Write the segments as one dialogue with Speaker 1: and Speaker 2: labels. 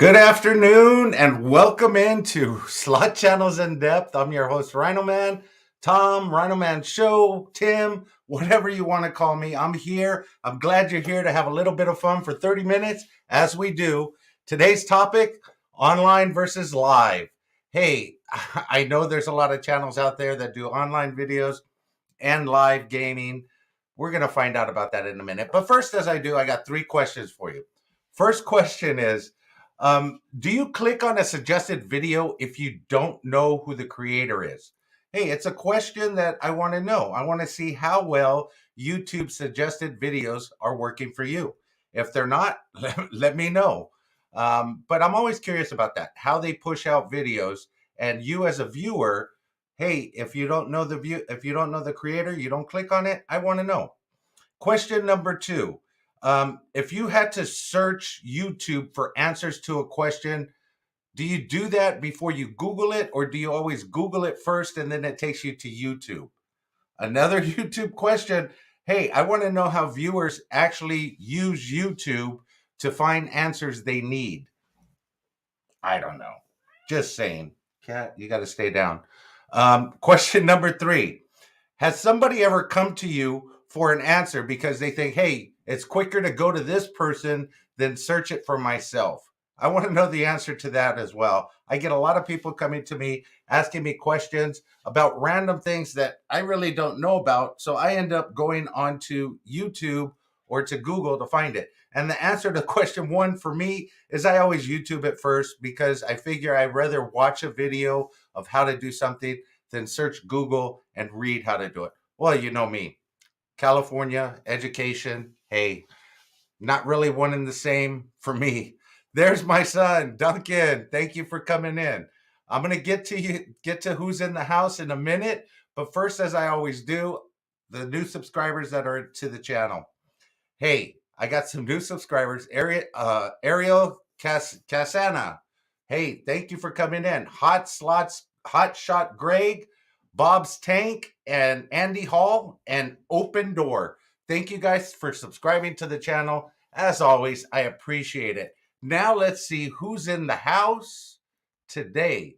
Speaker 1: Good afternoon and welcome into Slot Channels in Depth. I'm your host, RhinoMan, Tom, RhinoMan Show, Tim, whatever you want to call me. I'm here. I'm glad you're here to have a little bit of fun for 30 minutes, as we do. Today's topic, online versus live. Hey, I know there's a lot of channels out there that do online videos and live gaming. We're going to find out about that in a minute. But first, as I do, I got 3 questions for you. First question is, do you click on a suggested video if you don't know who the creator is? Hey, it's a question that I want to know. I want to see how well YouTube suggested videos are working for you. If they're not, let me know. But I'm always curious about that, how they push out videos. And you as a viewer, hey, if you don't know if you don't know the creator, you don't click on it. I want to know. Question number 2. If you had to search YouTube for answers to a question, do you do that before you Google it, or do you always Google it first and then it takes you to YouTube? Another YouTube question. Hey, I want to know how viewers actually use YouTube to find answers they need. I don't know. Just saying. Cat, you got to stay down. Question number 3. Has somebody ever come to you for an answer because they think, hey, it's quicker to go to this person than search it for myself? I want to know the answer to that as well. I get a lot of people coming to me asking me questions about random things that I really don't know about. So I end up going onto YouTube or to Google to find it. And the answer to question 1 for me is I always YouTube it first, because I figure I'd rather watch a video of how to do something than search Google and read how to do it. Well, you know me, California, education, hey, not really one and the same for me. There's my son, Duncan. Thank you for coming in. I'm going to get to who's in the house in a minute. But first, as I always do, the new subscribers that are to the channel. Hey, I got some new subscribers. Ariel Casana. Hey, thank you for coming in. Hot Shot Greg, Bob's Tank, and Andy Hall, and Open Door. Thank you guys for subscribing to the channel. As always, I appreciate it. Now let's see who's in the house today.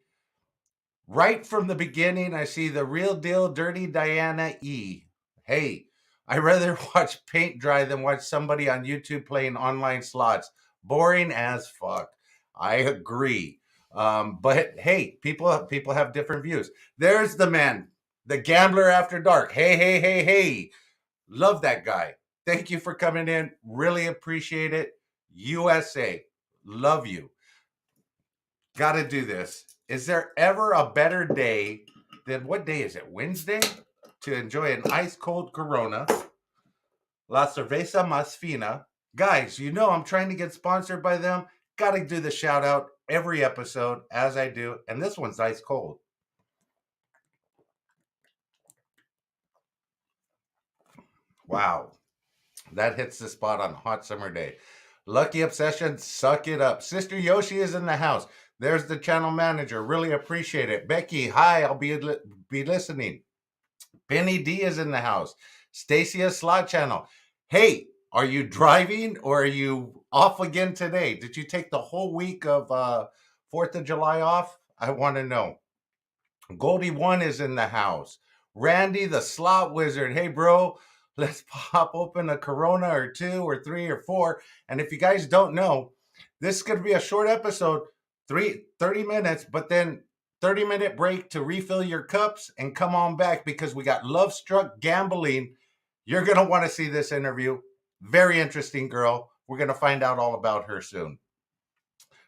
Speaker 1: Right from the beginning, I see the real deal, Dirty Diana E. Hey, I rather watch paint dry than watch somebody on YouTube playing online slots. Boring as fuck. I agree. But hey, people have different views. There's the man, the gambler after dark. Hey. Love that guy. Thank you for coming in. Really appreciate it. USA. Love you. Got to do this. Is there ever a better day than, what day is it? Wednesday? To enjoy an ice cold Corona. La Cerveza Más Fina. Guys, you know I'm trying to get sponsored by them. Got to do the shout out every episode, as I do. And this one's ice cold. Wow. That hits the spot on a hot summer day. Lucky Obsession, suck it up. Sister Yoshi is in the house. There's the channel manager. Really appreciate it. Becky, hi. I'll be listening. Penny D is in the house. Stacia Slot Channel. Hey, are you driving or are you off again today? Did you take the whole week of 4th of July off? I want to know. Goldie One is in the house. Randy the Slot Wizard. Hey, bro, let's pop open a Corona or 2 or 3 or 4. And if you guys don't know, this is going to be a short episode, 30 minutes, but then 30-minute break to refill your cups and come on back, because we got Love Struck Gambling. You're going to want to see this interview. Very interesting girl. We're going to find out all about her soon.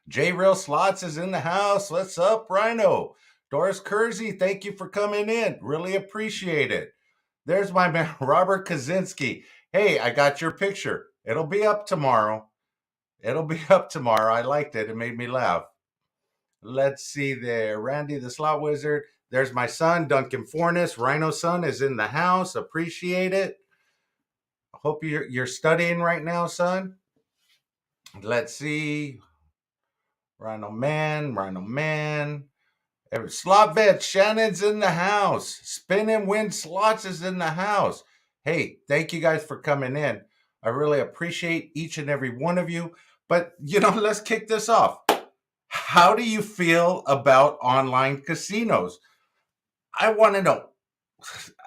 Speaker 1: J Real Slots is in the house. What's up, Rhino? Doris Kersey, thank you for coming in. Really appreciate it. There's my man, Robert Kaczynski. Hey, I got your picture. It'll be up tomorrow. I liked it. It made me laugh. Let's see there. Randy the Slot Wizard. There's my son, Duncan Fornes. Rhino's son is in the house. Appreciate it. I hope you're studying right now, son. Let's see. RhinoMan. Slot Bet, Shannon's in the house. Spin and Win Slots is in the house. Hey, thank you guys for coming in. I really appreciate each and every one of you. But, let's kick this off. How do you feel about online casinos? I want to know.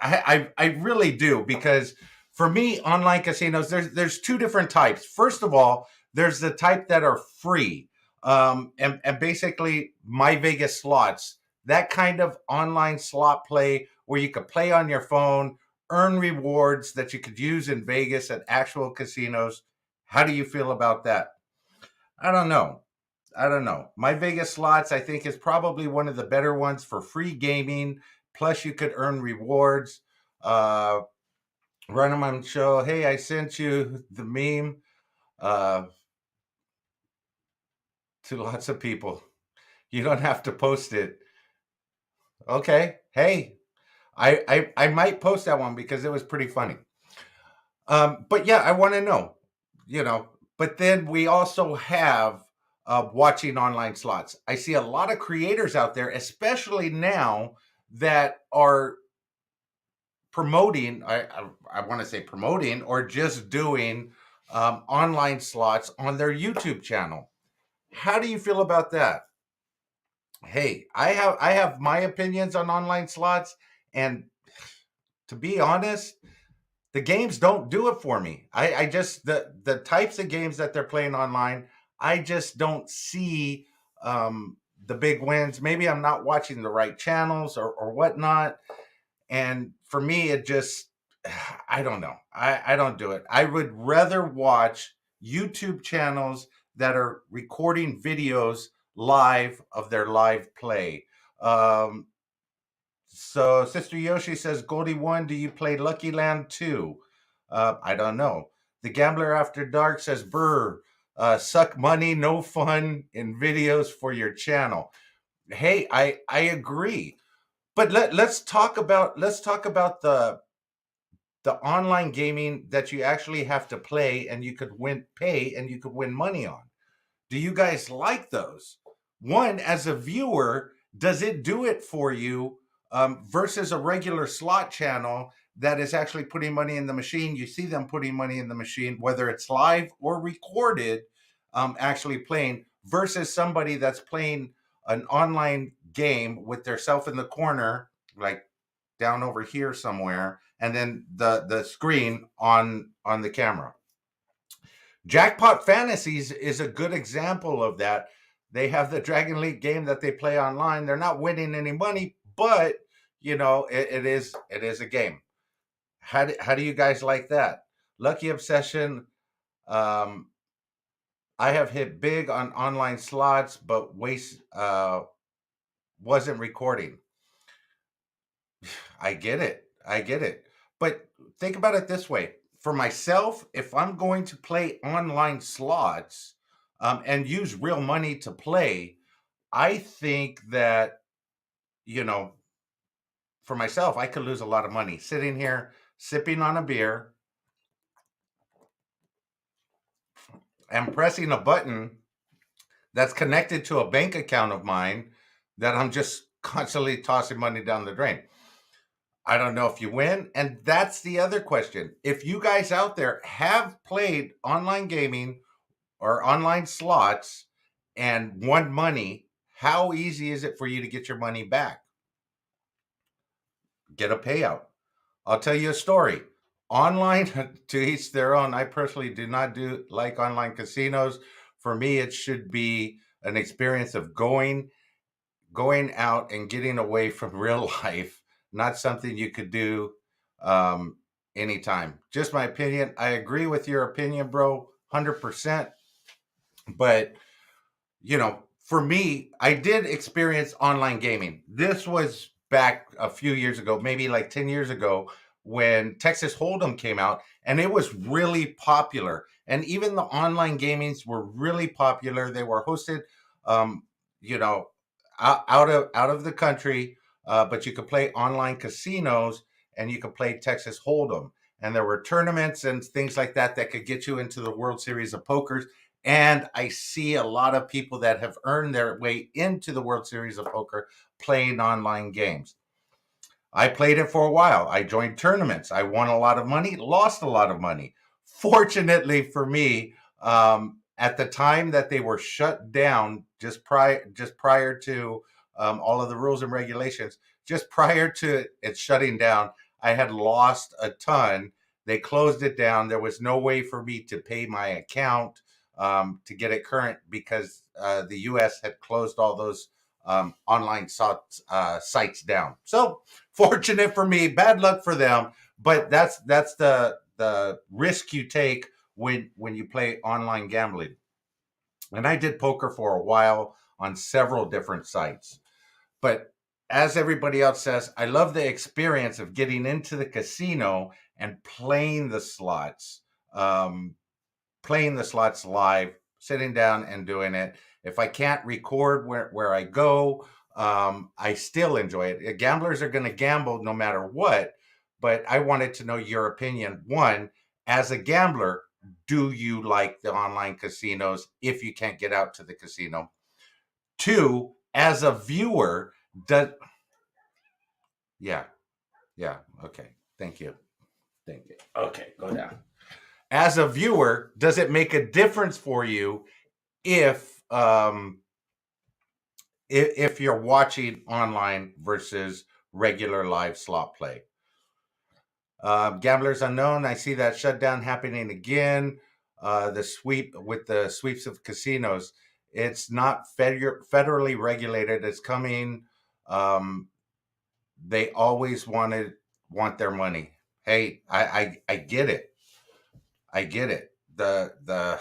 Speaker 1: I really do, because for me, online casinos, there's two different types. First of all, there's the type that are free, and basically My Vegas Slots, that kind of online slot play where you could play on your phone, earn rewards that you could use in Vegas at actual casinos. How do you feel about that? I don't know. I don't know. My Vegas Slots, I think, is probably one of the better ones for free gaming. Plus, you could earn rewards. Uh, RhinoMan Show. Hey, I sent you the meme uh, to lots of people. You don't have to post it. Okay. Hey, I might post that one because it was pretty funny. But yeah, I want to know, you know. But then we also have watching online slots. I see a lot of creators out there, especially now, that are promoting. I want to say promoting or just doing online slots on their YouTube channel. How do you feel about that? Hey, I have my opinions on online slots, and to be honest, the games don't do it for me. I just the types of games that they're playing online, I just don't see the big wins. Maybe I'm not watching the right channels or whatnot. And for me, it just I don't know. I don't do it. I would rather watch YouTube channels that are recording videos live of their live play. Um, so Sister Yoshi says, Goldie One, do you play Lucky Land 2? I don't know. The Gambler After Dark says, Brr, suck money, no fun in videos for your channel. Hey, I agree. But let's talk about the online gaming that you actually have to play and you could pay and you could win money on. Do you guys like those? One, as a viewer, does it do it for you versus a regular slot channel that is actually putting money in the machine? You see them putting money in the machine, whether it's live or recorded, actually playing, versus somebody that's playing an online game with their self in the corner, like down over here somewhere, and then the screen on the camera. Jackpot Fantasies is a good example of that. They have the Dragon League game that they play online. They're not winning any money, but it is a game. How do you guys like that? Lucky Obsession. Um, I have hit big on online slots, but waste wasn't recording. I get it. I get it. But think about it this way. For myself, if I'm going to play online slots and use real money to play, I think that, you know, for myself, I could lose a lot of money sitting here sipping on a beer and pressing a button that's connected to a bank account of mine that I'm just constantly tossing money down the drain. I don't know if you win. And that's the other question. If you guys out there have played online gaming or online slots and won money, how easy is it for you to get your money back? Get a payout. I'll tell you a story. Online, to each their own. I personally do not do like online casinos. For me, it should be an experience of going out and getting away from real life, not something you could do um, anytime. Just my opinion. I agree with your opinion, bro, 100%. But, for me, I did experience online gaming. This was back a few years ago, maybe like 10 years ago, when Texas Hold'em came out, and it was really popular. And even the online gamings were really popular. They were hosted, um, you know, out of the country, but you could play online casinos and you could play Texas Hold'em. And there were tournaments and things like that that could get you into the World Series of Poker. And I see a lot of people that have earned their way into the World Series of Poker playing online games. I played it for a while. I joined tournaments. I won a lot of money, lost a lot of money. Fortunately for me, at the time that they were shut down, just prior to all of the rules and regulations, just prior to it shutting down, I had lost a ton. They closed it down. There was no way for me to pay my account to get it current because the U.S. had closed all those online sites down. So fortunate for me, bad luck for them. But that's the risk you take when you play online gambling. And I did poker for a while on several different sites. But as everybody else says, I love the experience of getting into the casino and um, playing the slots live, sitting down and doing it. If I can't record where I go, I still enjoy it. Gamblers are going to gamble no matter what, but I wanted to know your opinion. One, as a gambler, do you like the online casinos if you can't get out to the casino? Two, as a viewer, does yeah, yeah, okay. Thank you. Thank you. Okay, go down. As a viewer, does it make a difference for you if if you're watching online versus regular live slot play? Gamblers Unknown, I see that shutdown happening again. The sweep with the sweeps of casinos, it's not federally regulated. It's coming. Um, they always want their money. Hey, I get it. I get it. The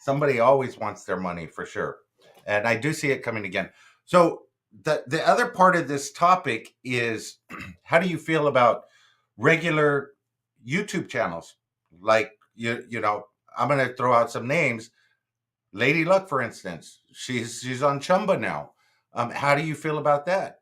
Speaker 1: somebody always wants their money for sure, and I do see it coming again. So the other part of this topic is how do you feel about regular YouTube channels? Like you know, I'm going to throw out some names. Lady Luck, for instance, she's on Chumba now. How do you feel about that?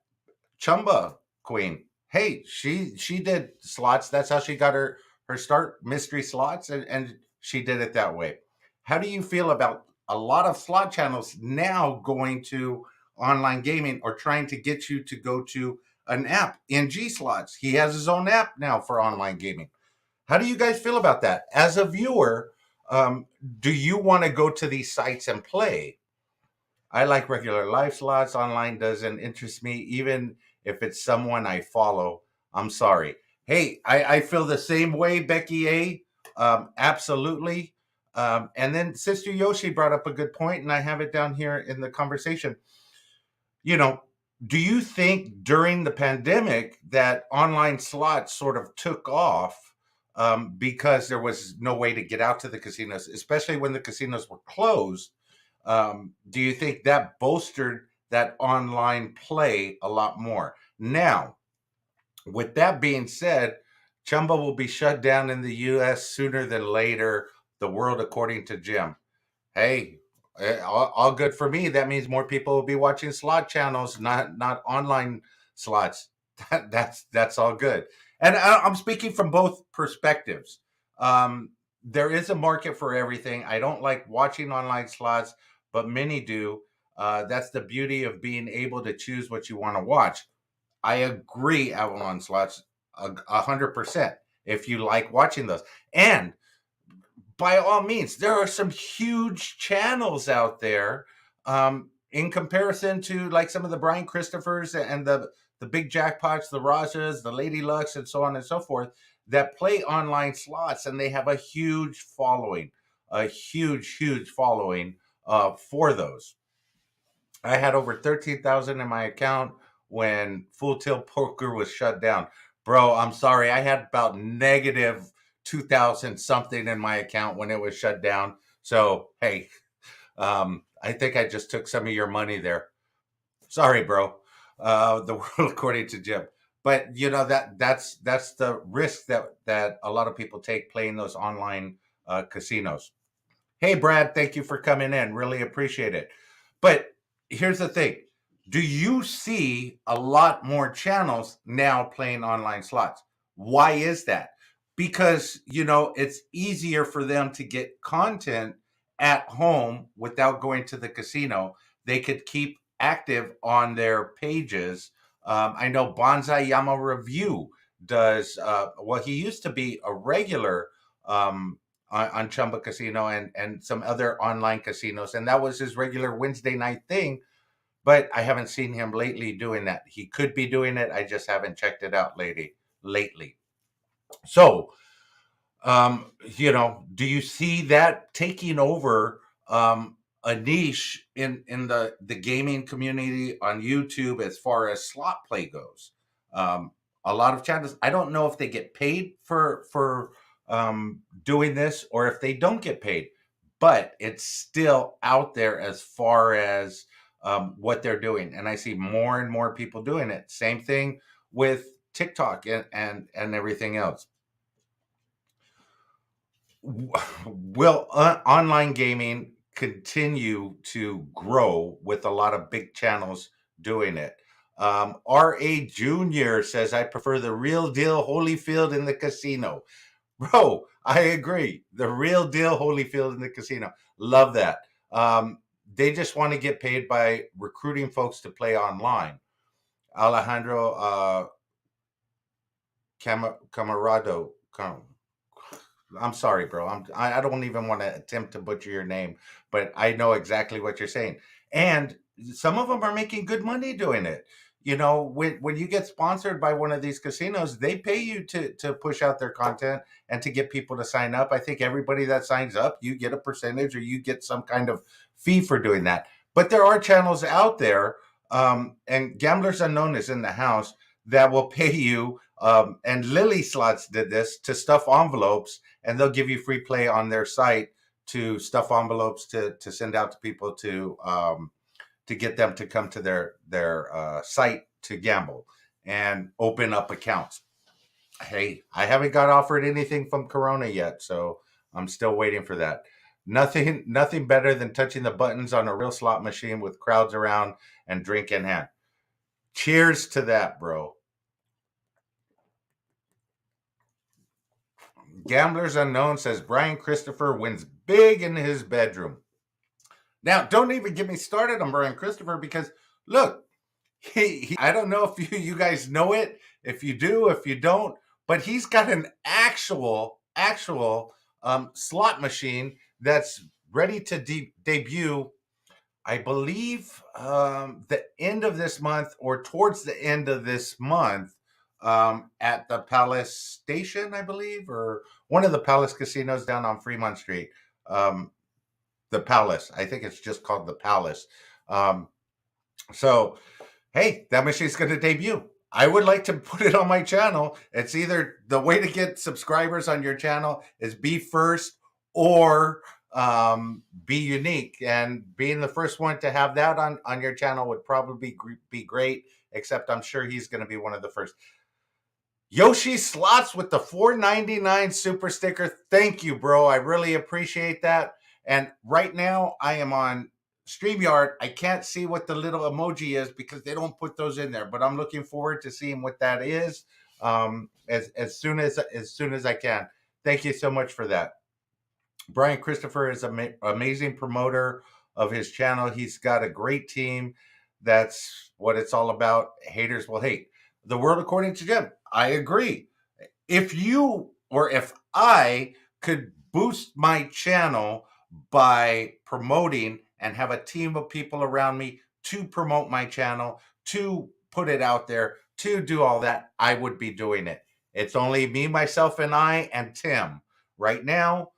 Speaker 1: Chumba Queen. Hey, she did slots. That's how she got her start, mystery slots, and she did it that way. How do you feel about a lot of slot channels now going to online gaming or trying to get you to go to an app? NG Slots, he has his own app now for online gaming. How do you guys feel about that as a viewer? Do you want to go to these sites and play? I like regular live slots. Online doesn't interest me, even if it's someone I follow. I'm sorry. Hey, I feel the same way, Becky A. Absolutely. And then Sister Yoshi brought up a good point, and I have it down here in the conversation. You know, do you think during the pandemic that online slots sort of took off because there was no way to get out to the casinos, especially when the casinos were closed? Do you think that bolstered that online play a lot more? Now, with that being said, Chumba will be shut down in the U.S. sooner than later. The world, according to Jim. Hey, all good for me. That means more people will be watching slot channels, not online slots. That's all good. And I'm speaking from both perspectives. Um, there is a market for everything. I don't like watching online slots, but many do. That's the beauty of being able to choose what you want to watch. I agree, Avalon Slots, 100%. If you like watching those, and by all means, there are some huge channels out there in comparison to like some of the Brian Christophers and the big jackpots, the Rajas, the Lady Lucks, and so on and so forth that play online slots, and they have a huge following for those. I had over 13,000 in my account when Full Tilt Poker was shut down. Bro, I'm sorry. I had about negative 2,000 something in my account when it was shut down. So, hey, I think I just took some of your money there. Sorry, bro. The world according to Jim. But you know that's the risk that a lot of people take playing those online casinos. Hey, Brad, thank you for coming in. Really appreciate it. But here's the thing. Do you see a lot more channels now playing online slots? Why is that? Because, you know, it's easier for them to get content at home without going to the casino. They could keep active on their pages. I know Bonsai Yama Review does, well, he used to be a regular on Chumba Casino and some other online casinos, and that was his regular Wednesday night thing. But I haven't seen him lately doing that. He could be doing it. I just haven't checked it out lately. So, do you see that taking over a niche in the gaming community on YouTube as far as slot play goes? Um, a lot of channels. I don't know if they get paid for doing this or if they don't get paid, but it's still out there as far as what they're doing, and I see more and more people doing it. Same thing with TikTok and everything else. Will online gaming continue to grow with a lot of big channels doing it? RA Jr. says, I prefer the real deal Holyfield in the casino. Bro, I agree. The real deal Holyfield in the casino. Love that. They just want to get paid by recruiting folks to play online. Alejandro Camarado. I'm sorry, bro. I don't even want to attempt to butcher your name, but I know exactly what you're saying. And some of them are making good money doing it. When you get sponsored by one of these casinos, they pay you to push out their content and to get people to sign up. I think everybody that signs up, you get a percentage or you get some kind of fee for doing that. But there are channels out there, and Gamblers Unknown is in the house, that will pay you. And Lily Slots did this to stuff envelopes, and they'll give you free play on their site to stuff envelopes to send out to people to get them to come to their site to gamble and open up accounts. Hey, I haven't got offered anything from Corona yet, so I'm still waiting for that. Nothing better than touching the buttons on a real slot machine with crowds around and drink in hand. Cheers to that, bro. Gamblers Unknown says Brian Christopher wins big in his bedroom. Now, don't even get me started on Brian Christopher, because look, I don't know if you guys know it. If you do, if you don't, but he's got an actual slot machine that's ready to debut. I believe the end of this month or towards the end of this month, at the Palace Station, I believe, or one of the Palace casinos down on Fremont Street. The Palace. I think it's just called the Palace. So, hey, that machine's going to debut. I would like to put it on my channel. It's either the way to get subscribers on your channel is be first or be unique. And being the first one to have that on your channel would probably be great, except I'm sure he's going to be one of the first. Yoshi Slots with the $4.99 super sticker. Thank you, bro. I really appreciate that. And right now I am on StreamYard. I can't see what the little emoji is because they don't put those in there, but I'm looking forward to seeing what that is as soon as I can. Thank you so much for that. Brian Christopher is an amazing promoter of his channel. He's got a great team. That's what it's all about. Haters will hate. The world according to Jim. I agree. If I could boost my channel by promoting and have a team of people around me to promote my channel, to put it out there, to do all that, I would be doing it. It's only me, myself, and I, and Tim. Right now,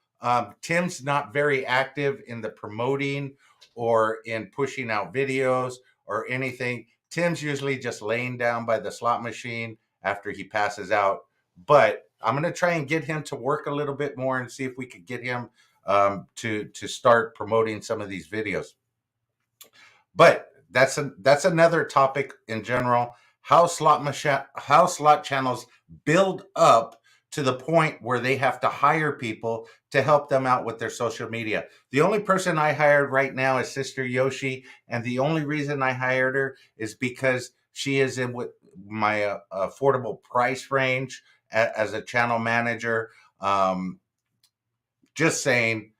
Speaker 1: Tim's not very active in the promoting or in pushing out videos or anything. Tim's usually just laying down by the slot machine after he passes out. But I'm going to try and get him to work a little bit more and see if we could get him to start promoting some of these videos. But that's another topic in general. How slot channels build up to the point where they have to hire people to help them out with their social media. The only person I hired right now is Sister Yoshi, and the only reason I hired her is because she is in with my affordable price range as a channel manager. Just saying,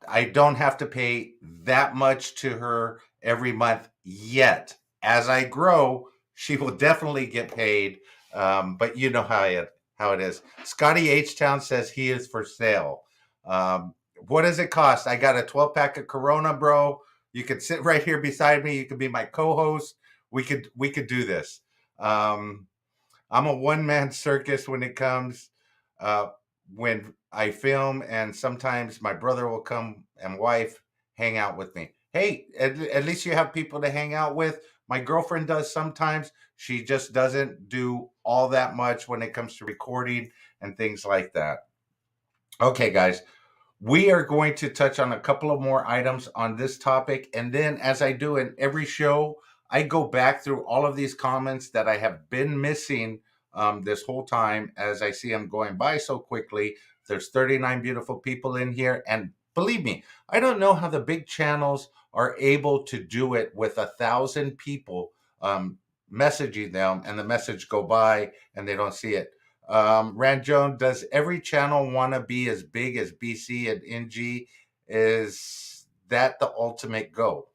Speaker 1: I don't have to pay that much to her every month yet. As I grow, she will definitely get paid. But you know how it is. Scotty Htown says he is for sale. What does it cost? I got a 12-pack of Corona, bro. You could sit right here beside me. You could be my co-host. We could do this. Um, I'm a one-man circus when it comes uh, when I film, and sometimes my brother will come and wife hang out with me. Hey, at least you have people to hang out with. My girlfriend does sometimes. She just doesn't do all that much when it comes to recording and things like that. Okay, guys, we are going to touch on a couple of more items on this topic. And then, as I do in every show, I go back through all of these comments that I have been missing this whole time as I see them going by so quickly. There's 39 beautiful people in here. And believe me, I don't know how the big channels are able to do it with 1,000 people messaging them and the message go by and they don't see it. Rand Jones, does every channel want to be as big as BC and NG? Is that the ultimate goal?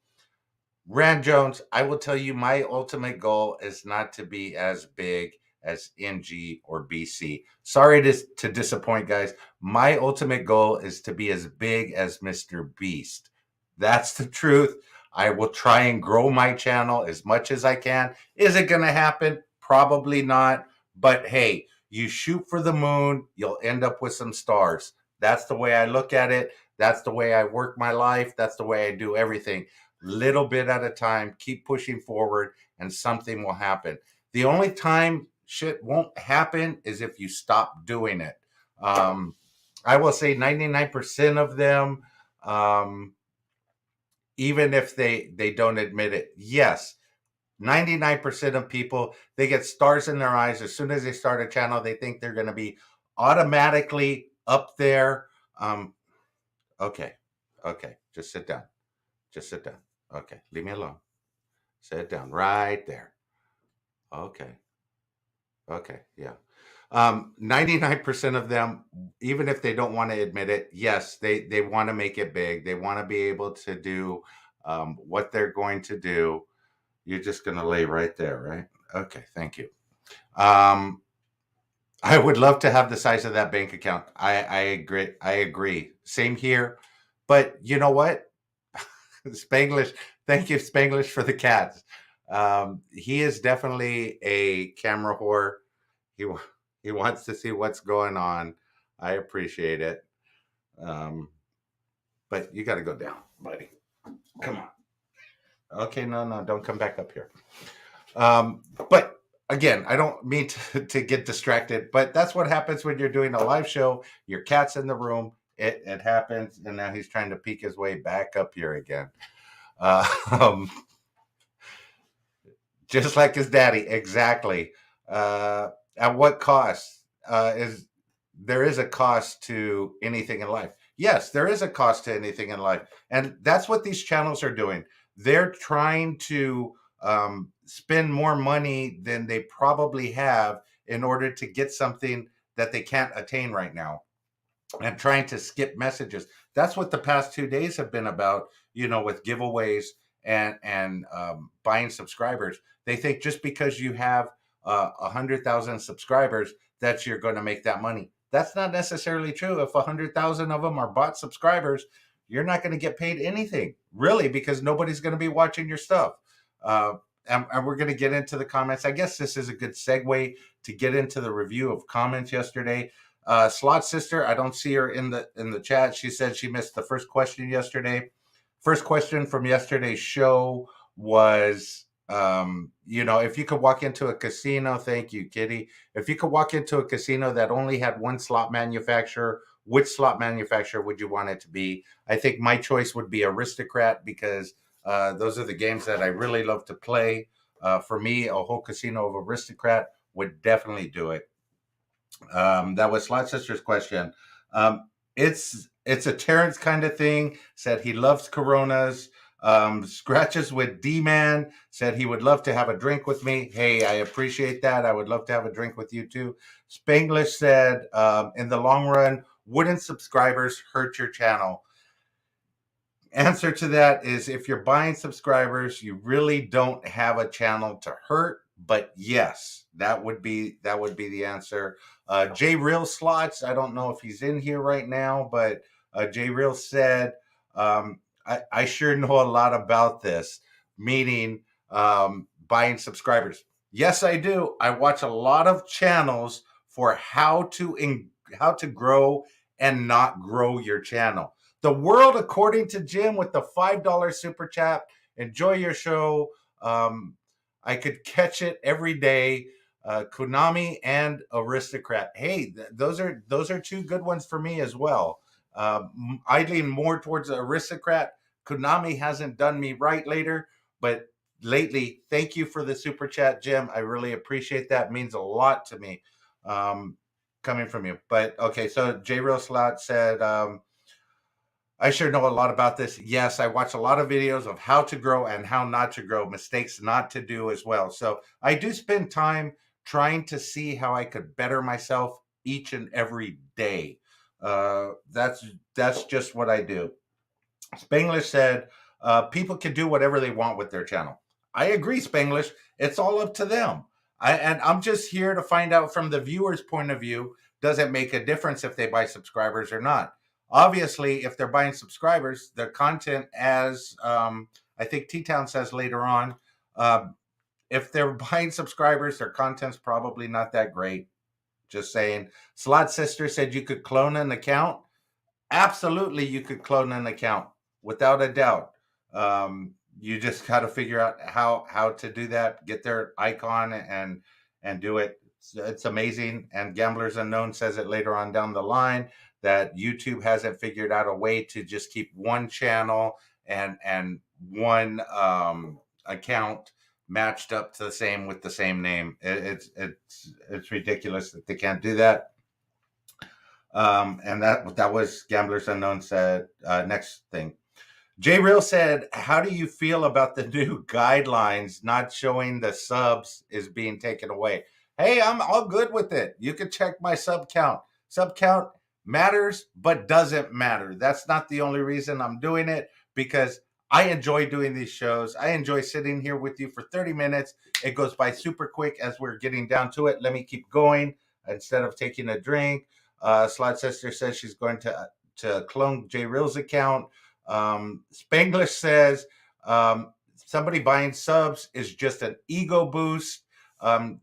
Speaker 1: Rand Jones, I will tell you my ultimate goal is not to be as big as NG or BC. Sorry to disappoint, guys. My ultimate goal is to be as big as Mr. Beast. That's the truth. I will try and grow my channel as much as I can. Is it going to happen? Probably not. But hey, you shoot for the moon, you'll end up with some stars. That's the way I look at it. That's the way I work my life. That's the way I do everything. Little bit at a time, keep pushing forward, and something will happen. The only time shit won't happen is if you stop doing it. I will say 99% of them, even if they don't admit it, yes, 99% of people, they get stars in their eyes as soon as they start a channel. They think they're going to be automatically up there. Um, okay, okay, just sit down. Just sit down. Okay, leave me alone. Sit down right there. Okay. Okay. Yeah. 99% of them, even if they don't want to admit it, yes, they want to make it big. They want to be able to do what they're going to do. You're just going to lay right there, right? Okay. Thank you. Um, I would love to have the size of that bank account. I agree. I agree. Same here. But you know what? Spanglish. Thank you, Spanglish, for the cats. He is definitely a camera whore. He he wants to see what's going on. I appreciate it. Um, but you got to go down, buddy. Come on. Okay, no, don't come back up here. But again, I don't mean to get distracted, but that's what happens when you're doing a live show. Your cat's in the room. It happens, and now he's trying to peek his way back up here again. Uh, um, just like his daddy, exactly. At what cost is there is a cost to anything in life? Yes, there is a cost to anything in life, and that's what these channels are doing. They're trying to spend more money than they probably have in order to get something that they can't attain right now, and trying to skip messages. That's what the past 2 days have been about, with giveaways and buying subscribers. They think just because you have 100,000 subscribers that you're going to make that money. That's not necessarily true. If 100,000 of them are bought subscribers, you're not going to get paid anything, really, because nobody's going to be watching your stuff. Uh, and we're going to get into the comments. I guess this is a good segue to get into the review of comments yesterday. Slot Sister, I don't see her in the chat. She said she missed the first question yesterday. First question from yesterday's show was, if you could walk into a casino, thank you, Kitty. If you could walk into a casino that only had one slot manufacturer, which slot manufacturer would you want it to be? I think my choice would be Aristocrat because those are the games that I really love to play. For me, a whole casino of Aristocrat would definitely do it. That was Slot Sister's question. It's a Terrence kind of thing. Said he loves Coronas. Scratches with D-Man said he would love to have a drink with me. Hey, I appreciate that. I would love to have a drink with you too. Spanglish said, in the long run, wouldn't subscribers hurt your channel? Answer to that is if you're buying subscribers, you really don't have a channel to hurt. But yes, that would be the answer. J Real Slots, I don't know if he's in here right now, but J Real said, I sure know a lot about this, meaning buying subscribers. Yes, I do. I watch a lot of channels for how to grow and not grow your channel. The world, according to Jim, with the $5 super chat. Enjoy your show. I could catch it every day. Konami and Aristocrat. Hey, those are two good ones for me as well. I lean more towards Aristocrat. Konami hasn't done me right but lately. Thank you for the super chat, Jim. I really appreciate that. It means a lot to me, coming from you. But okay, so J Real Slot said, I sure know a lot about this. Yes, I watch a lot of videos of how to grow and how not to grow, mistakes not to do as well. So I do spend time trying to see how I could better myself each and every day. That's just what I do. Spanglish said, people can do whatever they want with their channel. I agree, Spanglish. It's all up to them. And I'm just here to find out from the viewer's point of view, does it make a difference if they buy subscribers or not? Obviously, if they're buying subscribers, their content, as I think Htown says later on, if they're buying subscribers, their content's probably not that great. Just saying. Slot Sister said you could clone an account. Absolutely, you could clone an account without a doubt. You just got to figure out how to do that. Get their icon and do it. It's amazing. And Gamblers Unknown says it later on down the line that YouTube hasn't figured out a way to just keep one channel and one account matched up to the same with the same name. It's ridiculous that they can't do that. And that was Gamblers Unknown said. Next thing, J Real said, "How do you feel about the new guidelines not showing the subs is being taken away?" Hey, I'm all good with it. You can check my sub count. Sub count matters, but doesn't matter. That's not the only reason I'm doing it, because I enjoy doing these shows. I enjoy sitting here with you for 30 minutes. It goes by super quick as we're getting down to it. Let me keep going instead of taking a drink. Slot Sister says she's going to clone J Real's account. Spanglish says somebody buying subs is just an ego boost.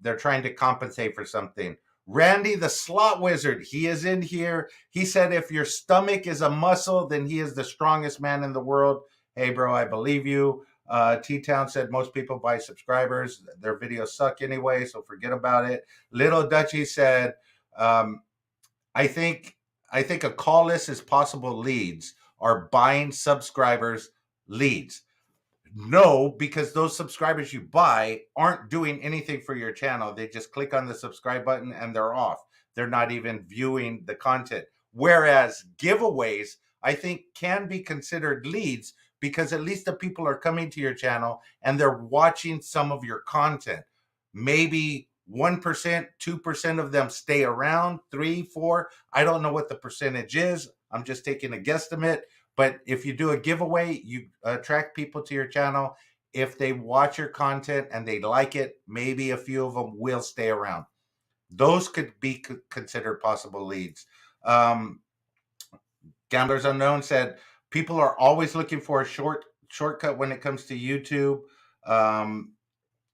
Speaker 1: They're trying to compensate for something. Randy the Slot Wizard, he is in here. He said, if your stomach is a muscle, then he is the strongest man in the world. Hey, bro, I believe you. T-Town said most people buy subscribers. Their videos suck anyway, so forget about it. Little Dutchy said, I think a call list is possible leads are buying subscribers leads. No, because those subscribers you buy aren't doing anything for your channel. They just click on the subscribe button and they're off. They're not even viewing the content. Whereas giveaways, I think, can be considered leads because at least the people are coming to your channel and they're watching some of your content. Maybe 1%, 2% of them stay around, 3, 4. I don't know what the percentage is. I'm just taking a guesstimate. But if you do a giveaway, you attract people to your channel. If they watch your content and they like it, maybe a few of them will stay around. Those could be considered possible leads. Gamblers Unknown said, people are always looking for a shortcut when it comes to YouTube.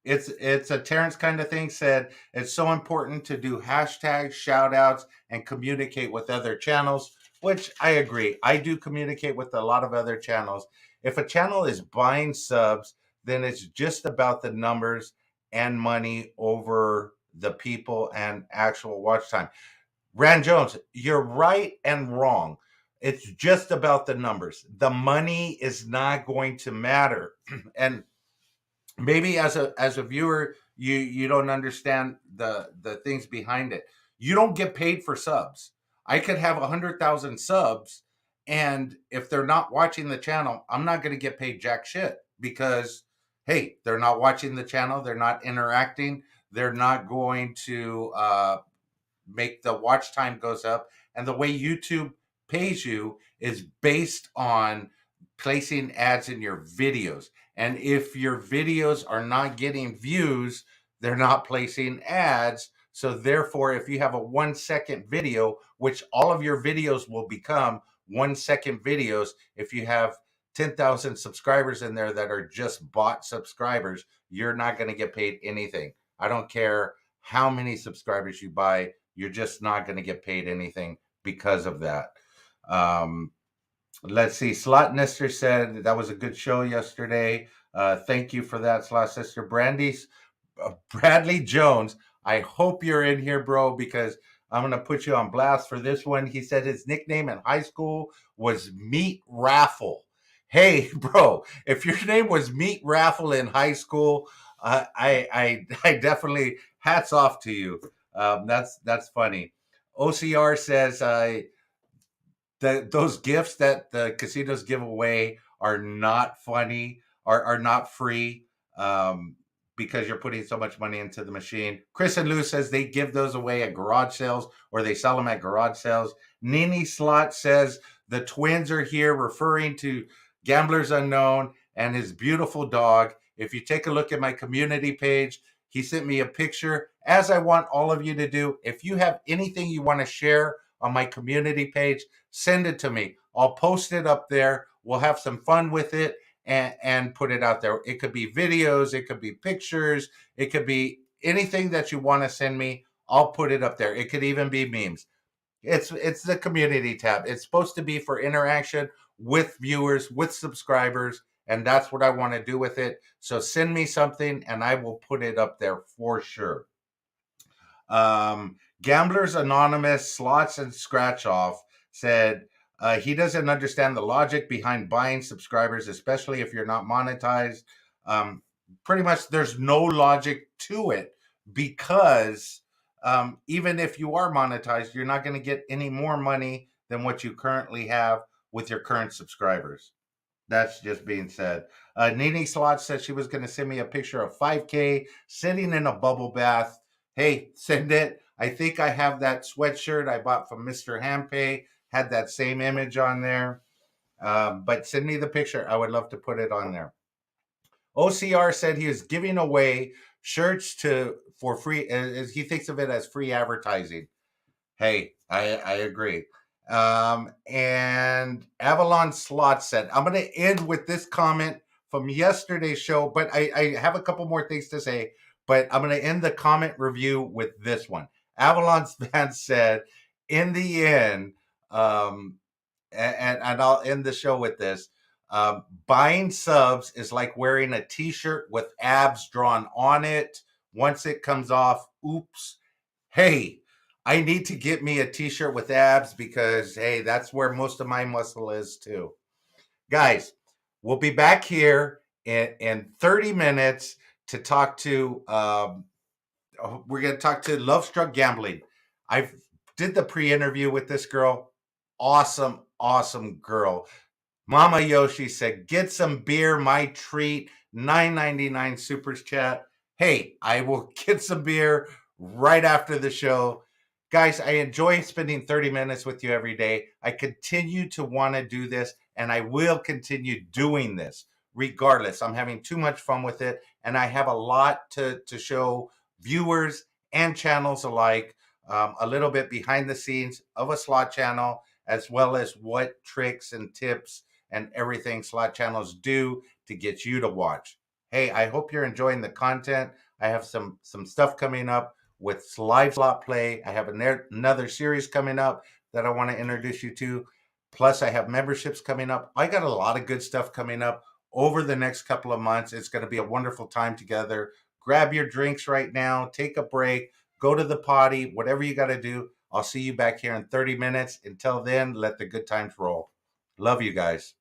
Speaker 1: It's a Terrence kind of thing. Said it's so important to do hashtags, shout outs, and communicate with other channels, which I agree. I do communicate with a lot of other channels. If a channel is buying subs, then it's just about the numbers and money over the people and actual watch time. Rand Jones, you're right and wrong. It's just about the numbers. The money is not going to matter. And maybe as a viewer, you don't understand the things behind it. You don't get paid for subs. I could have 100,000 subs, and if they're not watching the channel, I'm not going to get paid jack shit because, hey, they're not watching the channel, they're not interacting, they're not going to make the watch time goes up. And the way YouTube pays you is based on placing ads in your videos. And if your videos are not getting views, they're not placing ads. So therefore, if you have a 1 second video, which all of your videos will become 1-second videos. If you have 10,000 subscribers in there that are just bot subscribers, you're not going to get paid anything. I don't care how many subscribers you buy, you're just not going to get paid anything because of that. Let's see. Slot Nester said that was a good show yesterday. Thank you for that, Slot Sister. Bradley Jones, I hope you're in here, bro, because I'm going to put you on blast for this one. He said his nickname in high school was Meat Raffle. Hey, bro, if your name was Meat Raffle in high school, I definitely hats off to you. That's funny. OCR says those gifts that the casinos give away are not funny, are not free, because you're putting so much money into the machine. Chris and Lou says they give those away at garage sales, or they sell them at garage sales. Nini Slot says the twins are here, referring to Gamblers Unknown and his beautiful dog. If you take a look at my community page, he sent me a picture, as I want all of you to do. If you have anything you want to share on my community page, send it to me. I'll post it up there. We'll have some fun with it and put it out there. It could be videos, it could be pictures, it could be anything that you want to send me. I'll put it up there. It could even be memes. It's the community tab. It's supposed to be for interaction with viewers, with subscribers, and that's what I want to do with it. So send me something and I will put it up there for sure. Gamblers Anonymous Slots and Scratch Off said he doesn't understand the logic behind buying subscribers, especially if you're not monetized. Pretty much there's no logic to it, because even if you are monetized, you're not going to get any more money than what you currently have with your current subscribers. That's just being said. Nene Slot said she was going to send me a picture of 5K sitting in a bubble bath. Hey, send it. I think I have that sweatshirt I bought from Mr. Hampay, had that same image on there. But send me the picture. I would love to put it on there. OCR said he is giving away shirts for free. He thinks of it as free advertising. Hey, I agree. And Avalon Slot said, I'm going to end with this comment from yesterday's show, but I have a couple more things to say, but I'm going to end the comment review with this one. Avalon's fan said, in the end, and I'll end the show with this. Buying subs is like wearing a t-shirt with abs drawn on it. Once it comes off, oops. Hey, I need to get me a t-shirt with abs, because hey, that's where most of my muscle is too. Guys, we'll be back here in 30 minutes to talk to we're going to talk to Love Struck Gambling. I did the pre-interview with this girl. Awesome girl. Mama Yoshi said, get some beer, my treat. $9.99 super chat. Hey, I will get some beer right after the show. Guys, I enjoy spending 30 minutes with you every day. I continue to want to do this, and I will continue doing this regardless. I'm having too much fun with it, and I have a lot to show viewers and channels alike, a little bit behind the scenes of a slot channel, as well as what tricks and tips and everything slot channels do to get you to watch. Hey, I hope you're enjoying the content. I have some stuff coming up with live slot play. I have another series coming up that I want to introduce you to. Plus, I have memberships coming up. I got a lot of good stuff coming up over the next couple of months. It's going to be a wonderful time together. Grab your drinks right now. Take a break. Go to the potty. Whatever you got to do. I'll see you back here in 30 minutes. Until then, let the good times roll. Love you guys.